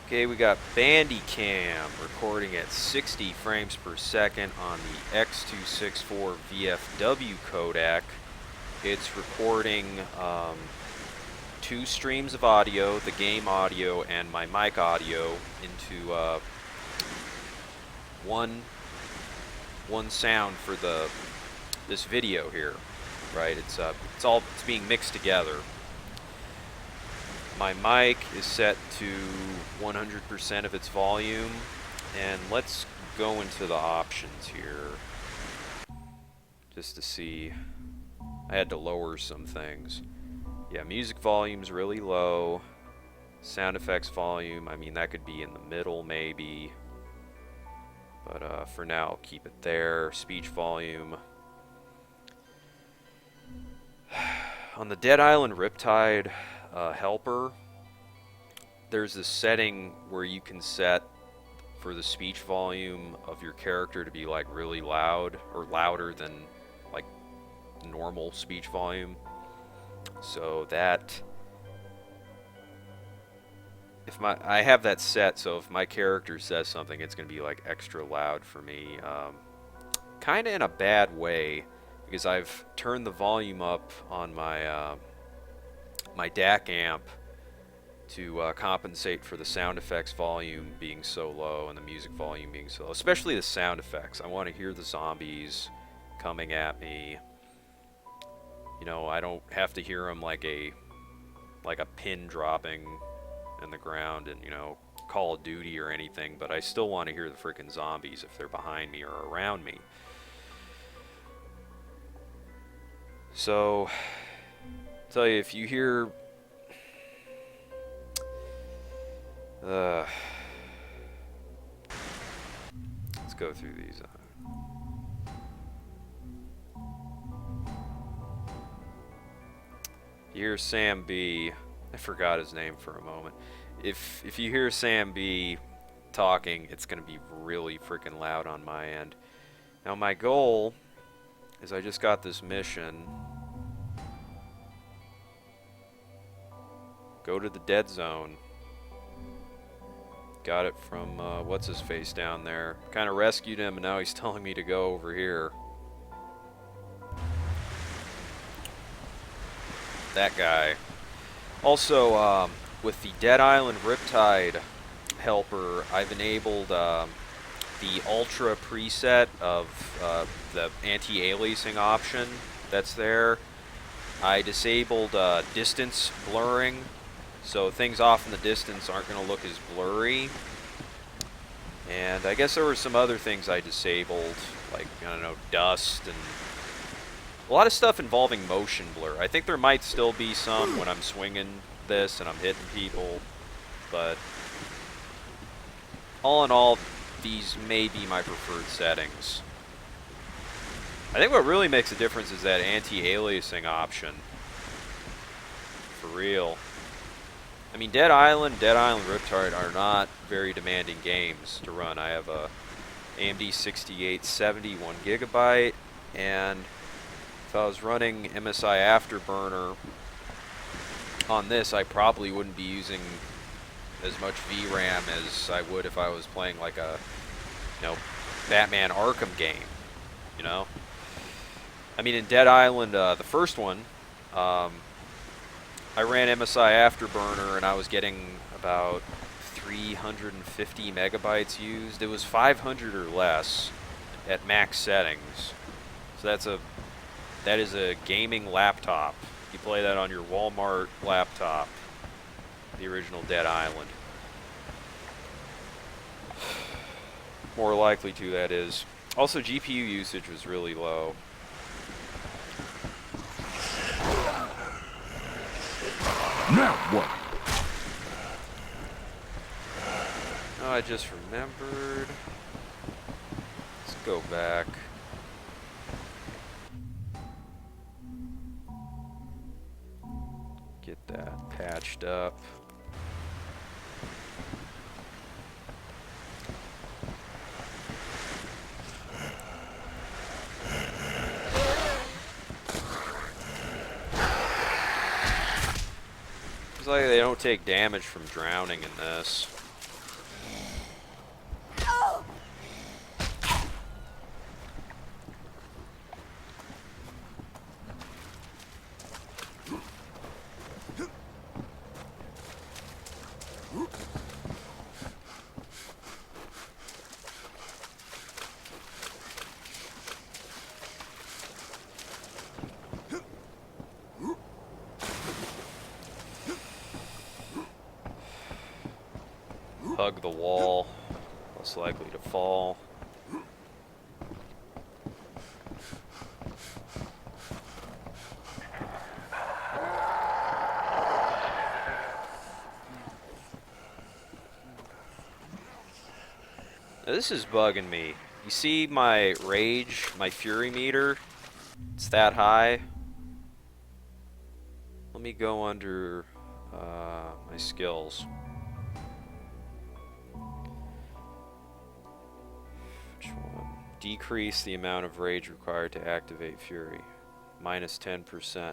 Okay, we got Bandicam recording at 60 frames per second on the X264 VFW codec. It's recording 2 streams of audio, the game audio and my mic audio, into one sound for this video here, right? It's being mixed together. My mic is set to 100% of its volume, and let's go into the options here just to see. I had to lower some things. Yeah, music volume's really low. Sound effects volume, I mean, that could be in the middle maybe, but for now I'll keep it there. Speech volume. On the Dead Island Riptide helper, there's this setting where you can set for the speech volume of your character to be like really loud or louder than like normal speech volume. So that I have that set, so if my character says something, it's gonna be like extra loud for me, kind of in a bad way, because I've turned the volume up on my my DAC amp to compensate for the sound effects volume being so low and the music volume being so low, especially the sound effects. I want to hear the zombies coming at me. You know, I don't have to hear them like a pin dropping in the ground and, you know, Call of Duty or anything, but I still want to hear the freaking zombies if they're behind me or around me. So, I'll tell you, if you hear let's go through these. You hear Sam B. I forgot his name for a moment. If you hear Sam B talking, it's gonna be really freaking loud on my end. Now my goal is, I just got this mission. Go to the dead zone. Got it from what's his face down there. Kind of rescued him, and now he's telling me to go over here. That guy. Also, with the Dead Island Riptide helper, I've enabled the Ultra preset of the anti-aliasing option that's there. I disabled distance blurring, so things off in the distance aren't going to look as blurry. And I guess there were some other things I disabled, like, I don't know, dust and a lot of stuff involving motion blur. I think there might still be some when I'm swinging this and I'm hitting people, but all in all, these may be my preferred settings. I think what really makes a difference is that anti-aliasing option. For real. I mean, Dead Island Riptide are not very demanding games to run. I have a AMD 6870 1GB, and if I was running MSI Afterburner on this, I probably wouldn't be using as much VRAM as I would if I was playing like a, you know, Batman Arkham game, you know? I mean, in Dead Island, the first one, I ran MSI Afterburner and I was getting about 350 megabytes used. It was 500 or less at max settings. So that is a gaming laptop. You play that on your Walmart laptop, the original Dead Island. More likely to, that is. Also, GPU usage was really low. Now what? Oh, I just remembered. Let's go back. Get that patched up. It's like they don't take damage from drowning in this. Hug the wall, less likely to fall. Now, this is bugging me. You see my rage, my fury meter? It's that high. Let me go under my skills. Which one? Decrease the amount of rage required to activate fury. Minus 10%.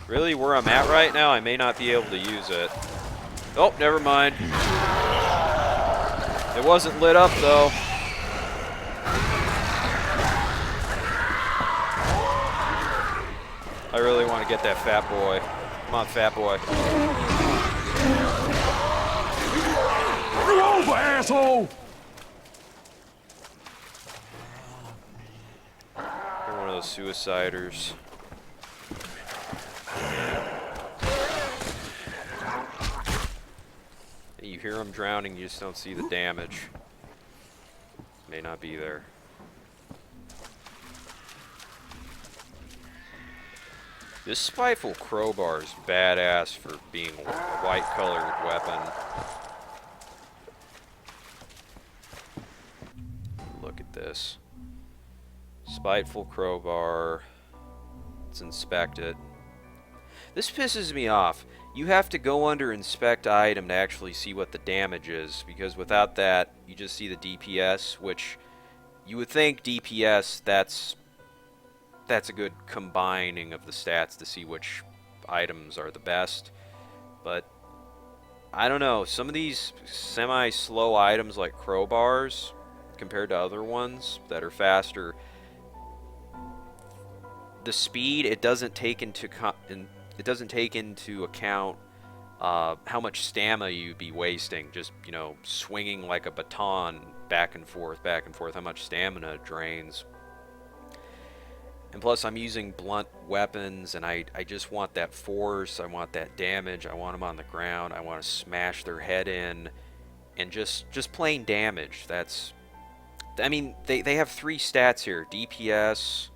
Really, where I'm at right now, I may not be able to use it. Oh, never mind. It wasn't lit up, though. I really want to get that fat boy. Come on, fat boy. Move over, asshole! You're one of those suiciders. You hear him drowning, you just don't see the damage. May not be there. This spiteful crowbar is badass for being a white-colored weapon. Look at this. Spiteful crowbar. Let's inspect it. This pisses me off. You have to go under inspect item to actually see what the damage is, because without that, you just see the DPS, which you would think DPS, that's a good combining of the stats to see which items are the best. But I don't know, some of these semi-slow items like crowbars compared to other ones that are faster, the speed, it doesn't take into account how much stamina you'd be wasting, just, you know, swinging like a baton back and forth, how much stamina it drains. And plus, I'm using blunt weapons, and I just want that force, I want that damage, I want them on the ground, I want to smash their head in, and just plain damage. That's, I mean, they have 3 stats here, DPS,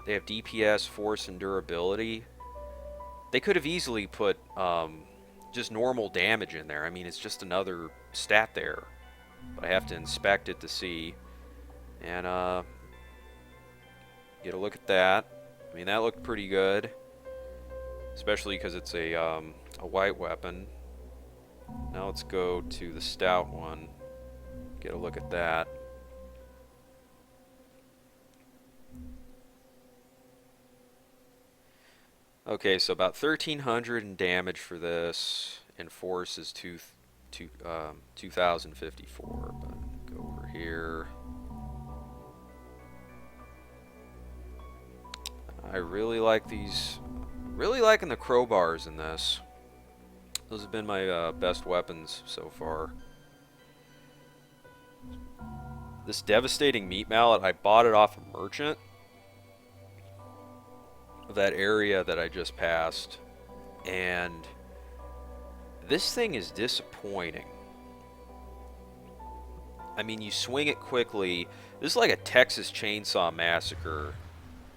they have DPS, force, and durability. They could have easily put just normal damage in there. I mean, it's just another stat there. But I have to inspect it to see. And get a look at that. I mean, that looked pretty good. Especially because it's a white weapon. Now let's go to the stout one. Get a look at that. Okay, so about 1,300 in damage for this, and force is 2,054. But go over here. I really like these. Really liking the crowbars in this. Those have been my best weapons so far. This devastating meat mallet, I bought it off a merchant. That area that I just passed, and this thing is disappointing. I mean, you swing it quickly. This is like a Texas Chainsaw Massacre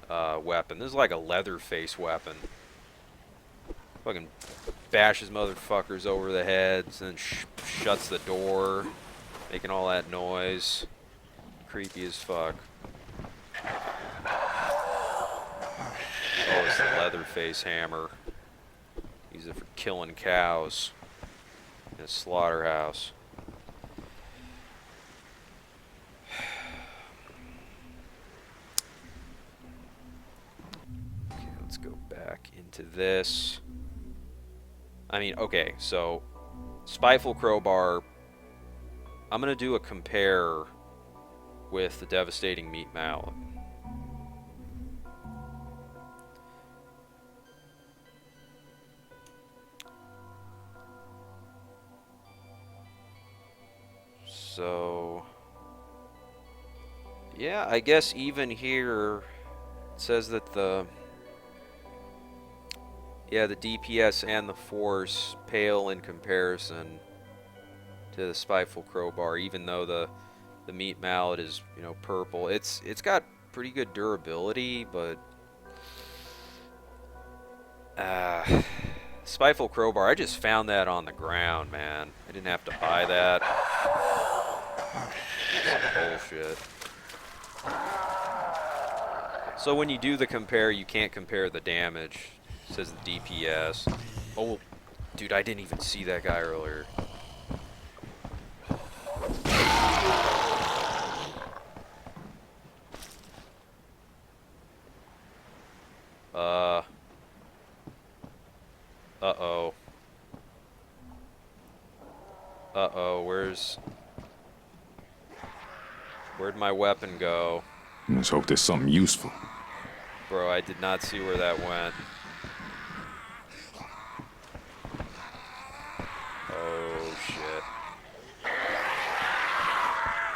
weapon. This is like a Leatherface weapon. Fucking bashes motherfuckers over the heads and shuts the door, making all that noise. Creepy as fuck. Oh, it's the Leatherface hammer. Use it for killing cows in a slaughterhouse. Okay, let's go back into this. I mean, okay, so Spiteful Crowbar, I'm going to do a compare with the Devastating Meat Mallet. so... Yeah, I guess even here, it says that the... Yeah, the DPS and the force pale in comparison to the Spiteful Crowbar, even though the meat mallet is, you know, purple. It's got pretty good durability, but Spiteful Crowbar, I just found that on the ground, man. I didn't have to buy that. Bullshit. So when you do the compare, you can't compare the damage. It says the DPS. Oh, dude, I didn't even see that guy earlier. Uh-oh. Uh-oh, where'd my weapon go? Let's hope there's something useful. Bro, I did not see where that went. Oh, shit.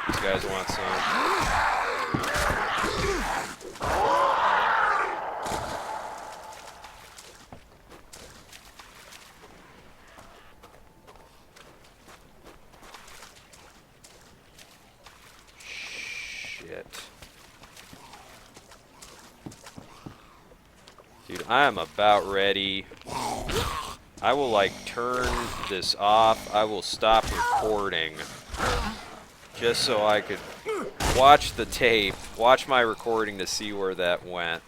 These guys want some. Dude, I am about ready. I will, like, turn this off. I will stop recording just so I could watch the tape, watch my recording to see where that went.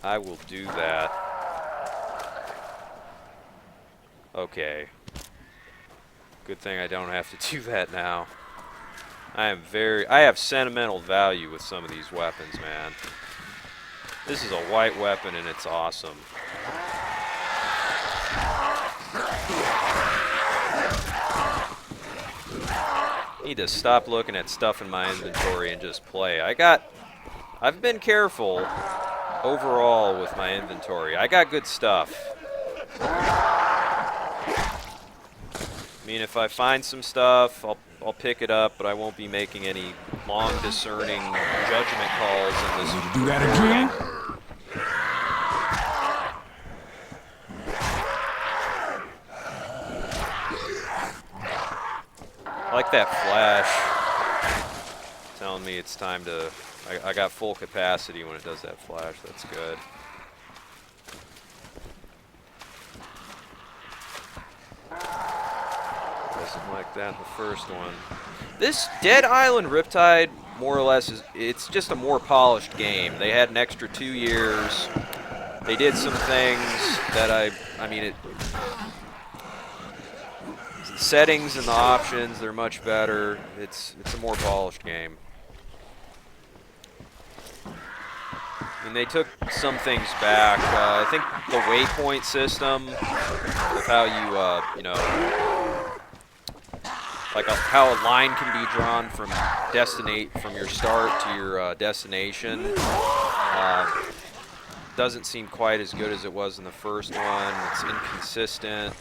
I will do that. Okay. Good thing I don't have to do that now. I have sentimental value with some of these weapons, man. This is a white weapon and it's awesome. Need to stop looking at stuff in my inventory and just play. I've been careful overall with my inventory. I got good stuff. I mean, if I find some stuff, I'll pick it up, but I won't be making any long discerning judgment calls in this. Need to do that again? I like that flash telling me it's time to... I got full capacity when it does that flash. That's good. Wasn't like that in the first one. This Dead Island Riptide, more or less, it's just a more polished game. They had an extra 2 years. They did some things that I mean, the settings and the options, they're much better. It's a more polished game. I mean, they took some things back. I think the waypoint system, with how you know, like how a line can be drawn from your start to your destination, doesn't seem quite as good as it was in the first one. It's inconsistent.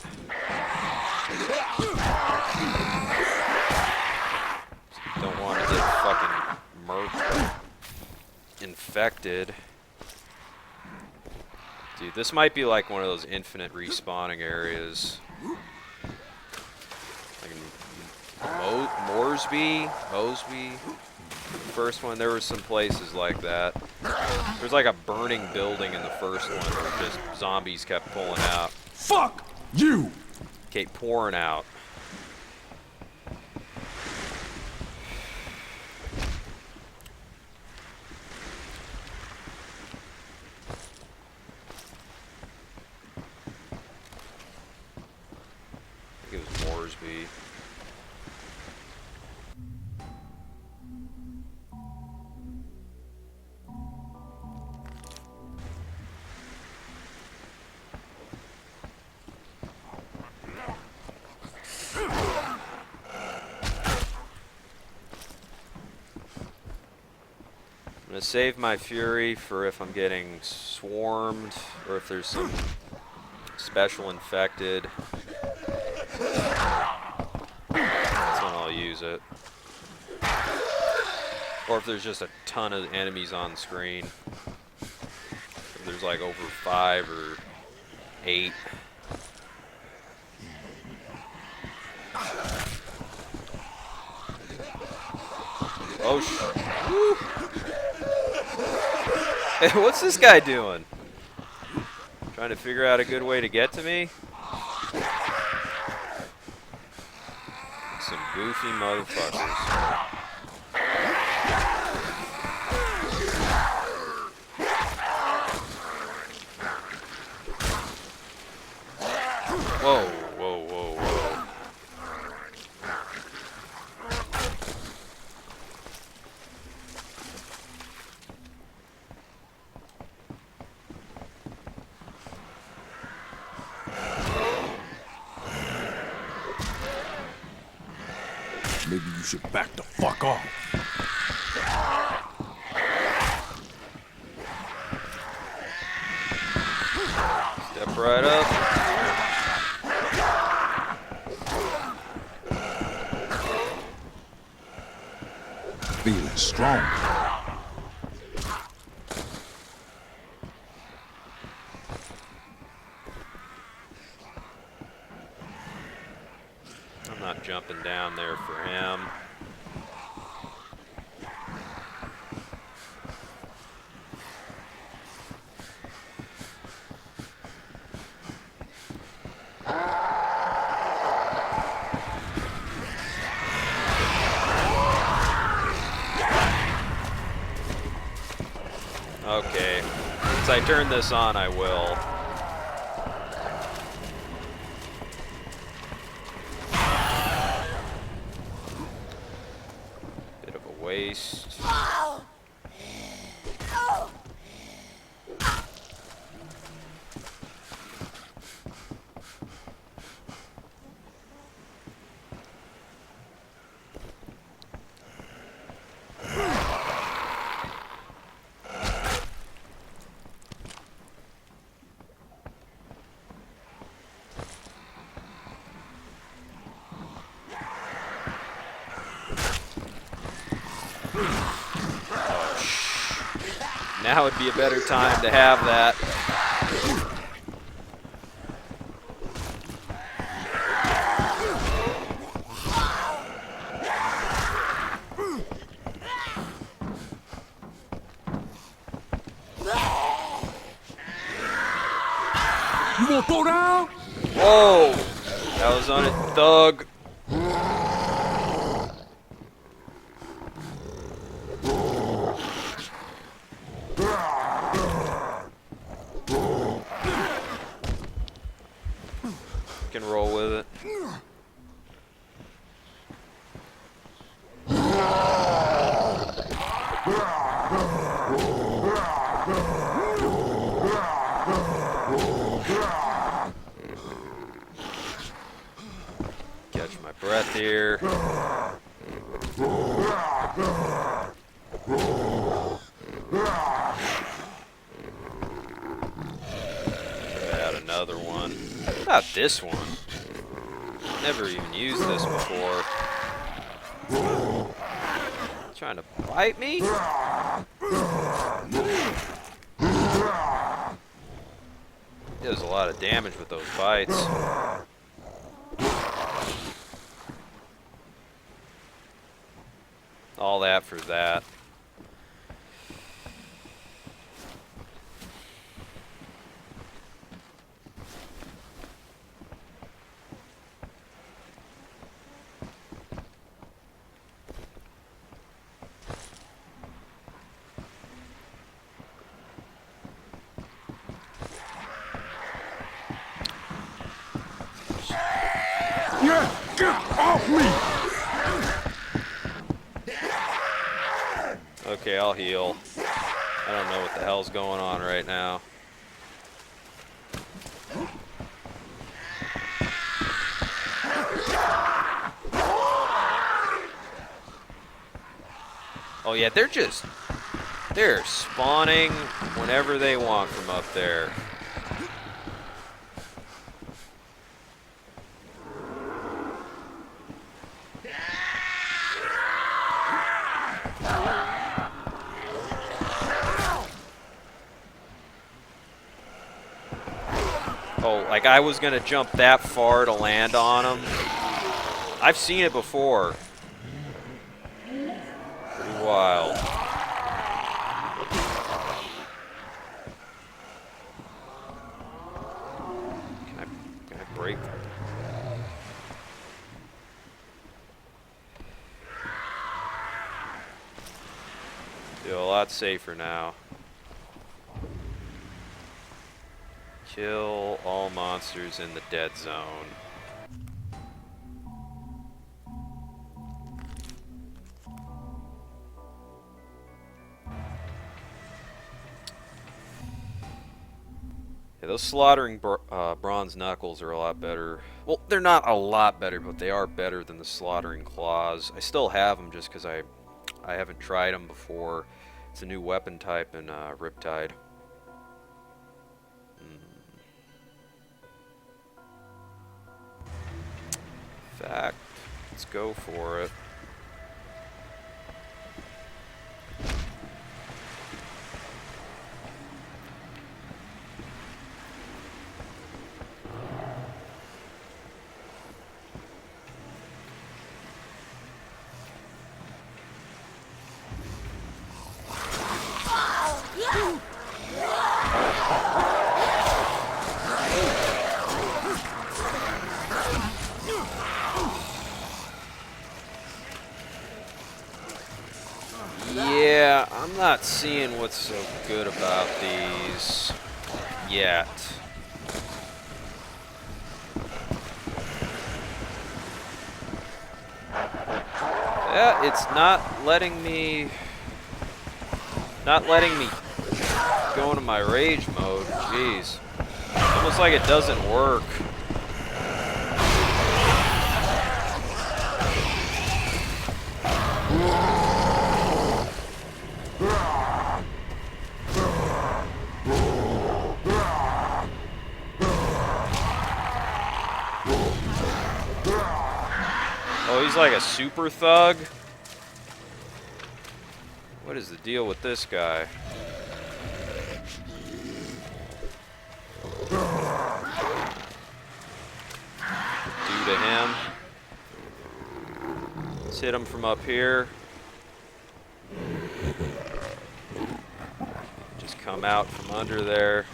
Don't want to get fucking murked, infected. Dude, this might be like one of those infinite respawning areas. Like Mosby. First one, there were some places like that. There's like a burning building in the first one where just zombies kept pulling out. Fuck you! Kept pouring out. I think it was Moresby. I'm gonna save my fury for if I'm getting swarmed or if there's some special infected. use it. Or if there's just a ton of enemies on screen. If there's like over 5 or 8. Oh, woo. Hey, what's this guy doing? Trying to figure out a good way to get to me? Some goofy motherfuckers. Whoa, whoa, whoa, whoa. Maybe you should back the fuck off. Step right up. Feeling strong. I'm not jumping down there for him. Okay, since I turned this on, I will. Bit of a waste. Now would be a better time to have that. You gonna throw down? Whoa! That was on it, thug. Can roll with it. Catch my breath here. Add another one. Not this one. Never even used this before. Trying to bite me? Does a lot of damage with those bites. All that for that. Yeah, get off me! Okay, I'll heal. I don't know what the hell's going on right now. Oh yeah, they're spawning whenever they want from up there. like I was gonna jump that far to land on him. I've seen it before. Pretty wild. Can I break? Feel a lot safer now. Kill all monsters in the dead zone. Yeah, those slaughtering bronze knuckles are a lot better. Well, they're not a lot better, but they are better than the slaughtering claws. I still have them just because I haven't tried them before. It's a new weapon type in Riptide. In fact, let's go for it. Yeah, I'm not seeing what's so good about these yet. Yeah, it's not letting me go into my rage mode. Jeez. Almost like it doesn't work. Oh, he's like a super thug? What is the deal with this guy? Do to him. Let's hit him from up here. Just come out from under there.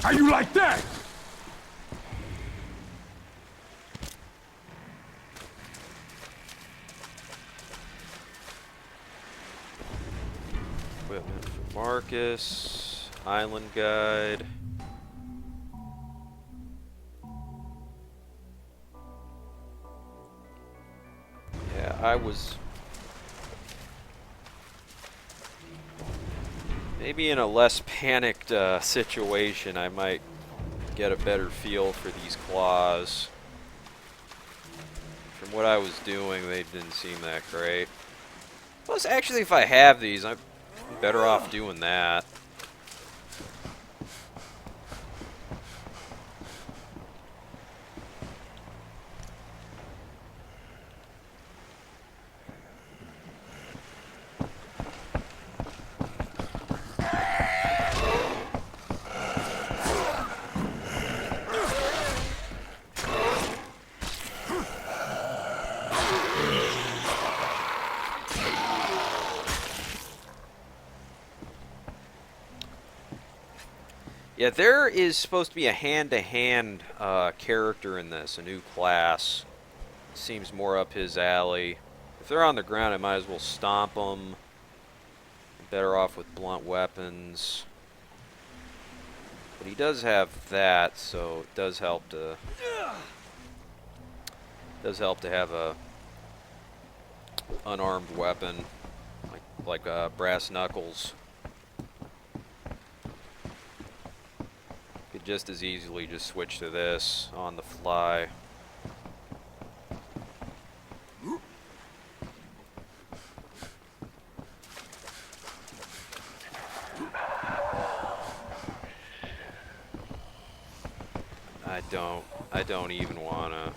How you like that? Equipment for Marcus. Island guide. Yeah, I was maybe in a less panicked situation. I might get a better feel for these claws. From what I was doing, they didn't seem that great. Plus, actually, if I have these, I'm better off doing that. Yeah, there is supposed to be a hand-to-hand character in this, a new class. Seems more up his alley. If they're on the ground, I might as well stomp them. Better off with blunt weapons. But he does have that, so it does help to have a unarmed weapon like brass knuckles. Could just as easily just switch to this on the fly. I don't even wanna,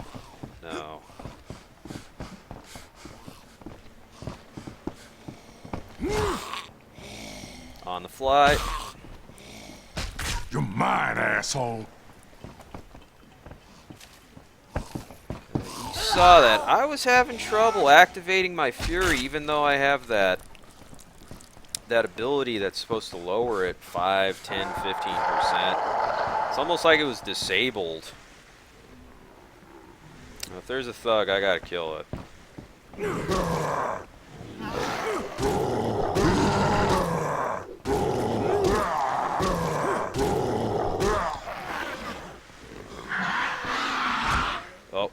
no. On the fly. You're mine, asshole. You saw that. I was having trouble activating my Fury, even though I have that ability that's supposed to lower it 5, 10, 15%. It's almost like it was disabled. Now, if there's a thug, I gotta kill it. Oh.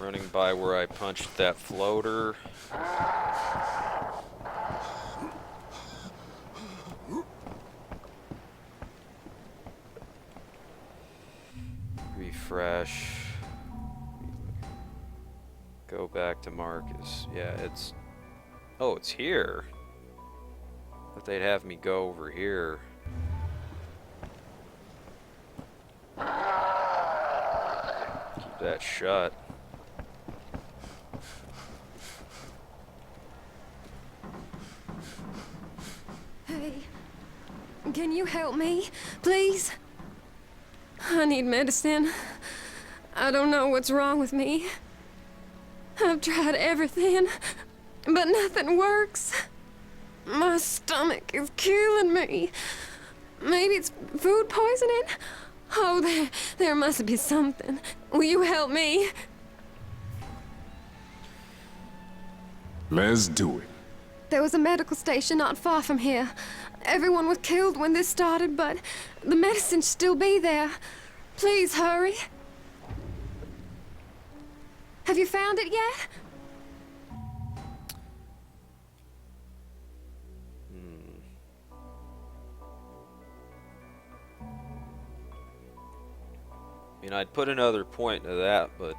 Running by where I punched that floater. Refresh. Go back to Marcus. Yeah, it's... Oh, it's here. But they'd have me go over here. Keep that shut. Hey, can you help me, please? I need medicine. I don't know what's wrong with me. I've tried everything, but nothing works. My stomach is killing me. Maybe it's food poisoning? Oh, there must be something. Will you help me? Let's do it. There was a medical station not far from here. Everyone was killed when this started, but the medicine should still be there. Please hurry. Have you found it yet? I mean, I'd put another point into that, but it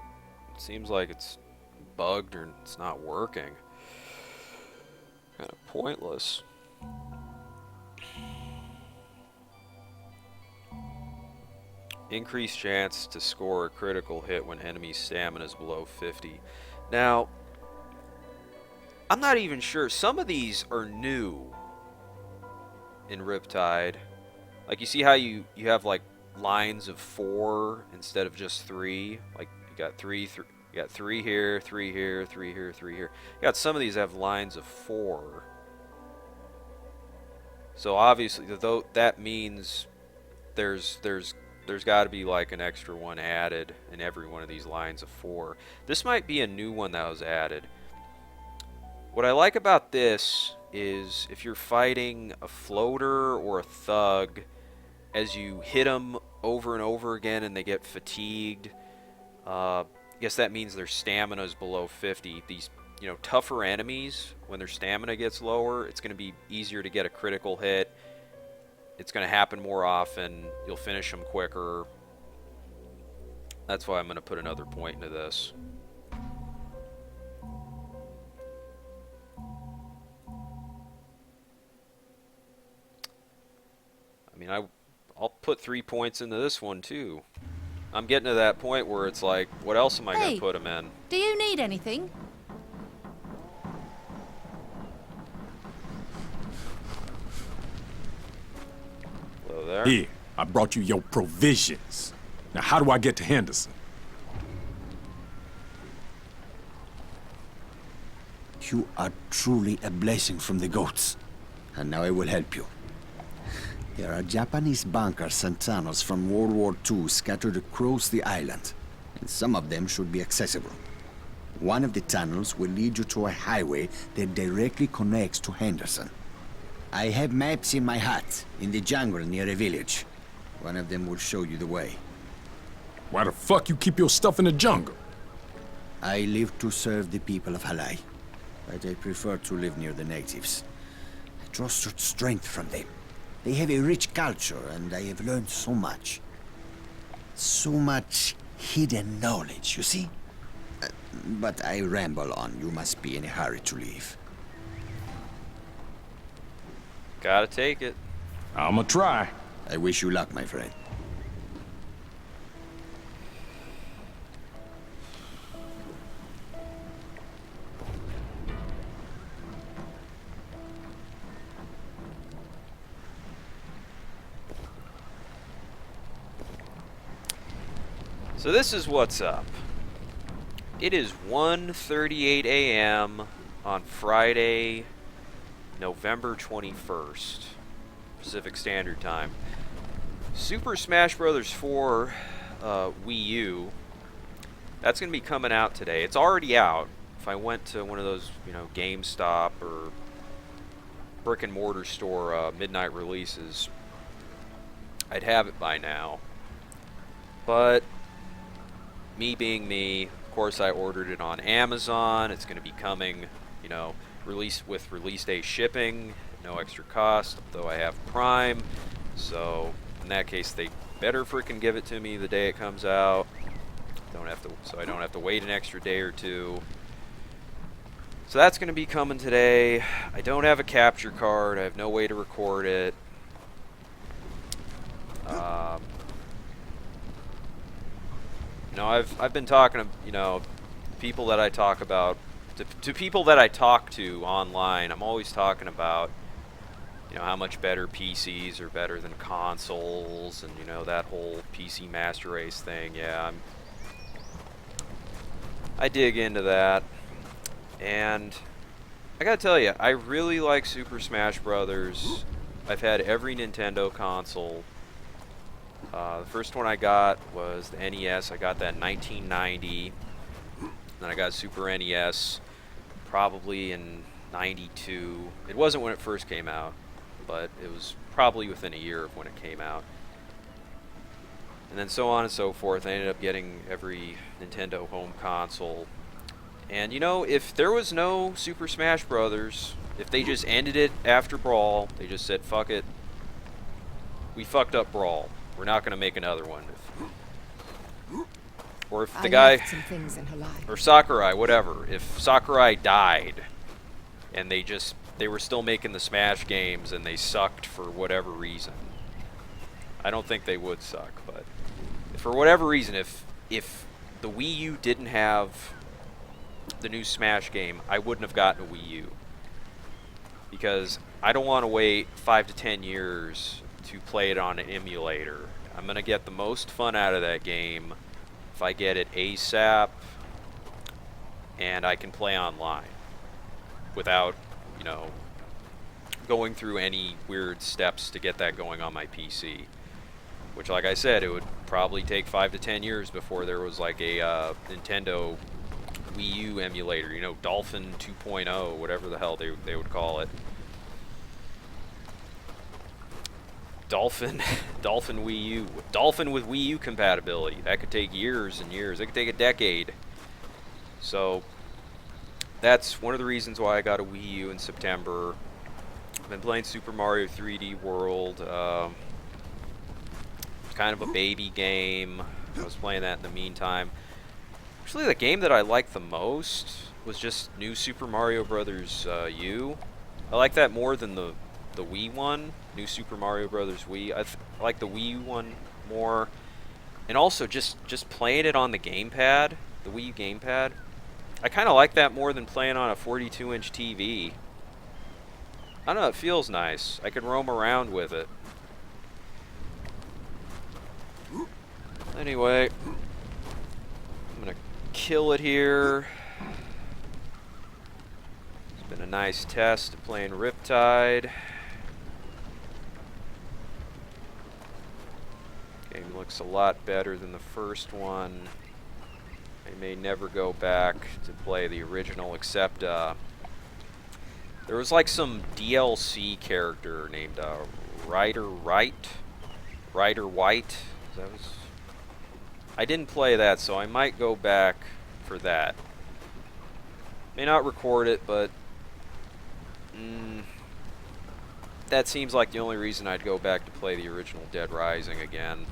seems like it's bugged or it's not working. Kind of pointless. Increased chance to score a critical hit when enemy stamina is below 50. Now, I'm not even sure. Some of these are new in Riptide. Like, you see how you have like lines of 4 instead of just 3? Like, you got 3 here, 3 here, 3 here, 3 here. You got some of these have lines of 4. So obviously, though, that means there's got to be like an extra one added in every one of these lines of 4. This might be a new one that was added. What I like about this is if you're fighting a floater or a thug, as you hit them over and over again and they get fatigued, I guess that means their stamina is below 50. These, you know, tougher enemies, when their stamina gets lower, it's going to be easier to get a critical hit. It's going to happen more often. You'll finish them quicker. That's why I'm going to put another point into this. I mean, I'll put 3 points into this one too. I'm getting to that point where it's like, what else am I going Hey. to put them in? Do you need anything? Hello there. Here, I brought you your provisions. Now, how do I get to Henderson? You are truly a blessing from the goats. And now I will help you. There are Japanese bunkers and tunnels from World War II scattered across the island, and some of them should be accessible. One of the tunnels will lead you to a highway that directly connects to Henderson. I have maps in my hut, in the jungle near a village. One of them will show you the way. Why the fuck you keep your stuff in the jungle? I live to serve the people of Halai, but I prefer to live near the natives. I draw such strength from them. They have a rich culture, and I have learned so much. So much hidden knowledge, you see? But I ramble on. You must be in a hurry to leave. Gotta take it. I'ma try. I wish you luck, my friend. So this is what's up. It is 1:38 a.m. on Friday, November 21st, Pacific Standard Time. Super Smash Bros. 4 Wii U, that's going to be coming out today. It's already out. If I went to one of those, you know, GameStop or brick and mortar store midnight releases, I'd have it by now. But me being me, of course I ordered it on Amazon. It's going to be coming, you know, release day shipping, no extra cost, though I have Prime. So in that case, they better frickin' give it to me the day it comes out. So I don't have to wait an extra day or two. So that's going to be coming today. I don't have a capture card. I have no way to record it. You know, I've been talking to, you know, people that I talk about, to people that I talk to online. I'm always talking about, you know, how much better PCs are better than consoles, and, you know, that whole PC master race thing. Yeah, I dig into that. And I gotta tell you, I really like Super Smash Brothers. I've had every Nintendo console. The first one I got was the NES. I got that in 1990. Then I got Super NES probably in 92. It wasn't when it first came out, but it was probably within a year of when it came out. And then so on and so forth. I ended up getting every Nintendo home console. And you know, if there was no Super Smash Brothers, if they just ended it after Brawl, they just said, fuck it, we fucked up Brawl, we're not going to make another one. Or if the guy, some things in her life. or Sakurai, whatever, if Sakurai died and they were still making the Smash games and they sucked for whatever reason, I don't think they would suck, but for whatever reason, if the Wii U didn't have the new Smash game, I wouldn't have gotten a Wii U, because I don't want to wait 5 to 10 years to play it on an emulator. I'm going to get the most fun out of that game if I get it ASAP and I can play online without, you know, going through any weird steps to get that going on my PC. Which, like I said, it would probably take 5 to 10 years before there was like a Nintendo Wii U emulator, you know, Dolphin 2.0, whatever the hell they would call it. Dolphin Wii U. Dolphin with Wii U compatibility. That could take years and years. It could take a decade. So that's one of the reasons why I got a Wii U in September. I've been playing Super Mario 3D World. It's kind of a baby game. I was playing that in the meantime. Actually, the game that I liked the most was just New Super Mario Bros. U. I like that more than the Wii one, New Super Mario Bros. Wii. I like the Wii one more. And also, just playing it on the gamepad, the Wii U gamepad, I kind of like that more than playing on a 42-inch TV. I don't know, it feels nice. I can roam around with it. Anyway, I'm gonna kill it here. It's been a nice test of playing Riptide. Game looks a lot better than the first one. I may never go back to play the original, except there was like some DLC character named Ryder White. That was. I didn't play that, so I might go back for that. May not record it, but that seems like the only reason I'd go back to play the original Dead Rising again.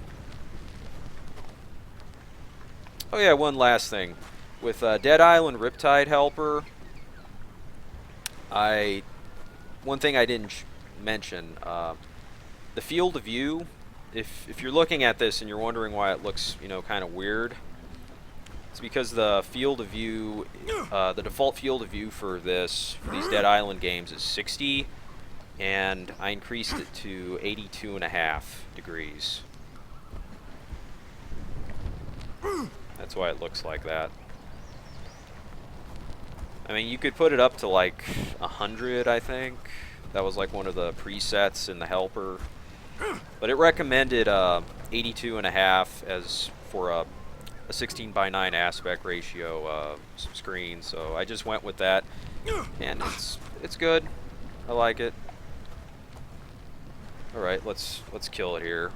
Oh yeah, one last thing. With Dead Island Riptide Helper, one thing I didn't mention, the field of view, if you're looking at this and you're wondering why it looks, you know, kind of weird, it's because the field of view, the default field of view for these Dead Island games is 60, and I increased it to 82.5 degrees. That's why it looks like that. I mean, you could put it up to like 100, I think. That was like one of the presets in the helper. But it recommended 82.5 as for a 16:9 aspect ratio screen, so I just went with that, and it's good. I like it. All right, let's kill it here.